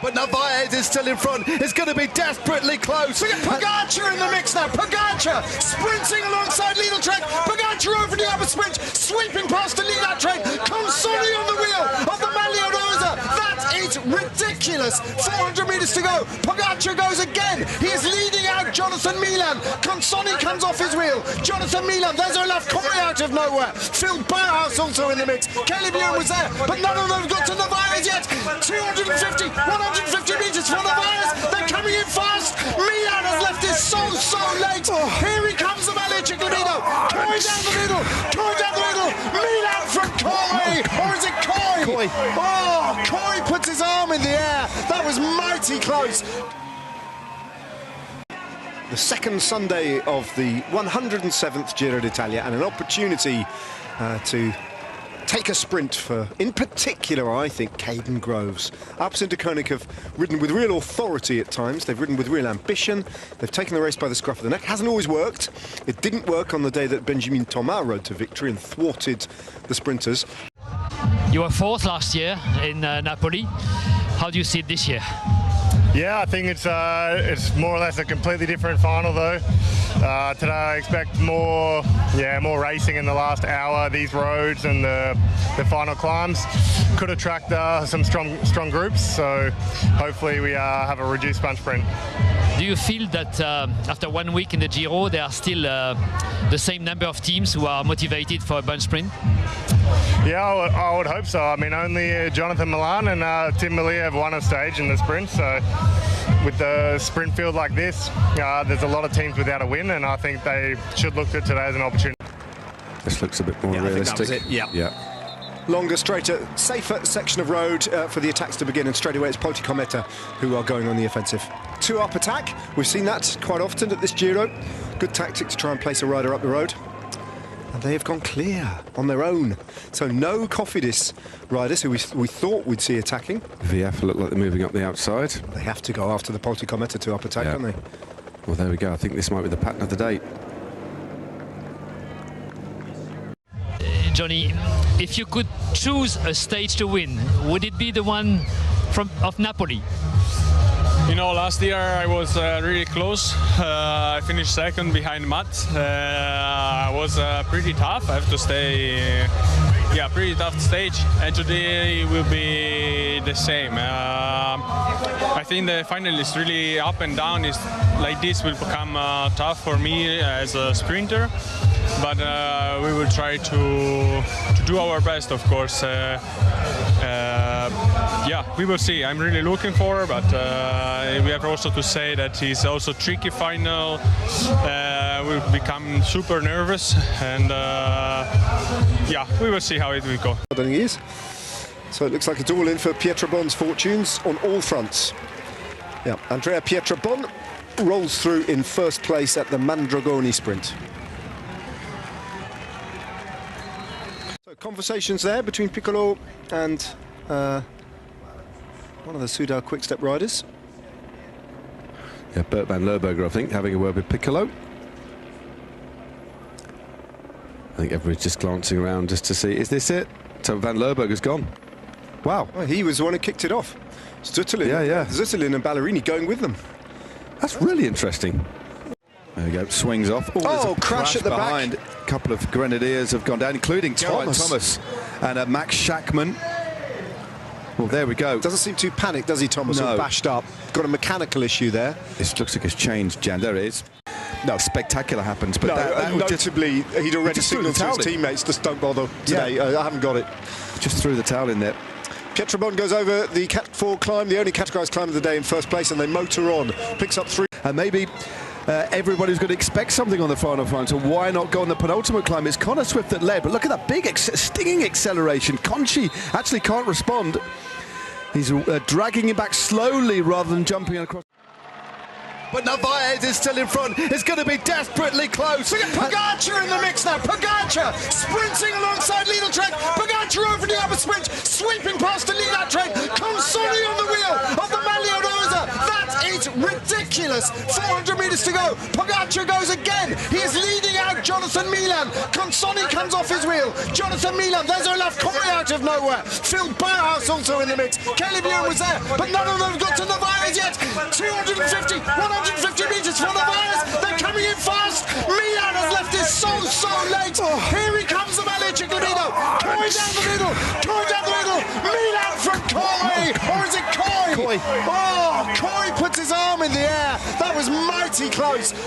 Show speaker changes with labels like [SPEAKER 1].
[SPEAKER 1] But Narvaez is still in front. It's going to be desperately close.
[SPEAKER 2] We get Pogacar in the mix now. Pogacar sprinting alongside Lidl-Trek. Pogacar over the upper sprint, sweeping past the Lidl-Trek. Consoni on the wheel of the Maglio Rosa. That is ridiculous. 400 metres to go. Pogacar goes again. He is leading out Jonathan Milan. Consoni comes off his wheel. Jonathan Milan. There's Olav Kooij out of nowhere. Phil Bauhaus also in the mix. Caleb was there, but none of them got to Narvaez yet. 250, 150 metres for Narvaez. They're coming in fast. Milan has left it so late. Here he comes, the Maglio Ciclamino. Kooij down the middle. Kooij down the middle. Milan from Kooij. Or is it Kooij? Oh, Kooij puts his arm in the air. That was mighty close.
[SPEAKER 1] The second Sunday of the 107th Giro d'Italia, and an opportunity to take a sprint for, in particular, I think, Caden Groves. Alpes and Koenig have ridden with real authority at times. They've ridden with real ambition. They've taken the race by the scruff of the neck. Hasn't always worked. It didn't work on the day that Benjamin Thomas rode to victory and thwarted the sprinters.
[SPEAKER 3] You were fourth last year in Napoli. How do you see it this year?
[SPEAKER 4] Yeah, I think it's more or less a completely different final though. Today I expect more racing in the last hour. These roads and the final climbs could attract some strong groups. So hopefully we have a reduced bunch sprint.
[SPEAKER 3] Do you feel that after 1 week in the Giro, there are still the same number of teams who are motivated for a bunch sprint?
[SPEAKER 4] Yeah, I would hope so. I mean, only Jonathan Milan and Tim Malia have won a stage in the sprint. So with the sprint field like this, there's a lot of teams without a win, and I think they should look at today as an opportunity.
[SPEAKER 5] This looks a bit more realistic.
[SPEAKER 1] I think that was it. Yeah. Longer, straighter, safer section of road for the attacks to begin, and straight away it's Poti Cometa who are going on the offensive. Two-up attack, we've seen that quite often at this Giro. Good tactic to try and place a rider up the road. And they have gone clear on their own. So no Cofidis riders who we thought we'd see attacking.
[SPEAKER 5] VF look like they're moving up the outside.
[SPEAKER 1] They have to go after the Poti Cometa two-up attack, don't they?
[SPEAKER 5] Well, there we go. I think this might be the pattern of the day.
[SPEAKER 3] Johnny, if you could choose a stage to win, would it be the one of Napoli?
[SPEAKER 6] You know, last year I was really close. I finished second behind Matt. I was pretty tough. I have to say, pretty tough stage. And today will be the same. I think the final is really up and down. Is like this will become tough for me as a sprinter. But we will try to do our best, of course. We will see. I'm really looking for, but we have also to say that it's also tricky final. We'll become super nervous, and we will see how it will go.
[SPEAKER 1] I don't think he is. So it looks like it's all in for Pietrabon's fortunes on all fronts. Yeah, Andrea Pietrabon rolls through in first place at the Mandragoni sprint. So conversations there between Piccolo and one of the Soudal Quick-Step riders.
[SPEAKER 5] Yeah, Bert van Lerberger, I think, having a word with Piccolo. I think everybody's just glancing around just to see, is this it? So Van Lerberger's gone. Wow.
[SPEAKER 1] Well, he was the one who kicked it off. Zutterlin, Zutterlin and Ballerini going with them.
[SPEAKER 5] That's really interesting. There we go, swings off.
[SPEAKER 1] Oh, crash at the
[SPEAKER 5] behind.
[SPEAKER 1] back.
[SPEAKER 5] A couple of Grenadiers have gone down, including Thomas and Max Schachmann. Well, there we go.
[SPEAKER 1] Doesn't seem too panicked, does he, Thomas?
[SPEAKER 5] No.
[SPEAKER 1] Or bashed up. Got a mechanical issue there.
[SPEAKER 5] This looks like it's changed, Jan. There it is.
[SPEAKER 1] No.
[SPEAKER 5] Spectacular happens, but
[SPEAKER 1] no,
[SPEAKER 5] that
[SPEAKER 1] notably, he'd already signalled to his teammates, just don't bother today.
[SPEAKER 5] Yeah.
[SPEAKER 1] I haven't got it.
[SPEAKER 5] Just threw the towel in there.
[SPEAKER 1] Pietrabon goes over the Cat 4 climb, the only categorised climb of the day, in first place, and they motor on. Picks up 3.
[SPEAKER 5] And maybe everybody's going to expect something on the final climb, so why not go on the penultimate climb? It's Connor Swift that led, but look at that big stinging acceleration. Conchi actually can't respond. He's dragging him back slowly rather than jumping across.
[SPEAKER 1] But Narvaez is still in front. It's going to be desperately close.
[SPEAKER 2] We get Pogacar in the mix now. Pogacar sprinting alongside Lidl-Trek. Pogacar over the upper sprint, sweeping past the Lidl-Trek. Consoni on the wheel of the Maglio Rosa. That is ridiculous. 400 metres to go. Pogacar goes again. He is leading out Jonathan Milan. Consonni comes off his wheel. Jonathan Milan, there's Olav Kooij out of nowhere. Phil Bauhaus also in the mix. Caleb was there, but none of them got to Narvaez yet. 250, 150 metres for Narvaez. They're coming in fast. Milan has left this so late. Here he comes, the Valley Ciclamino. Kooij down the middle. Kooij down the middle. Milan from Kooij. Or is it Kooij? Oh, Kooij puts his arm in the air. That was mighty close.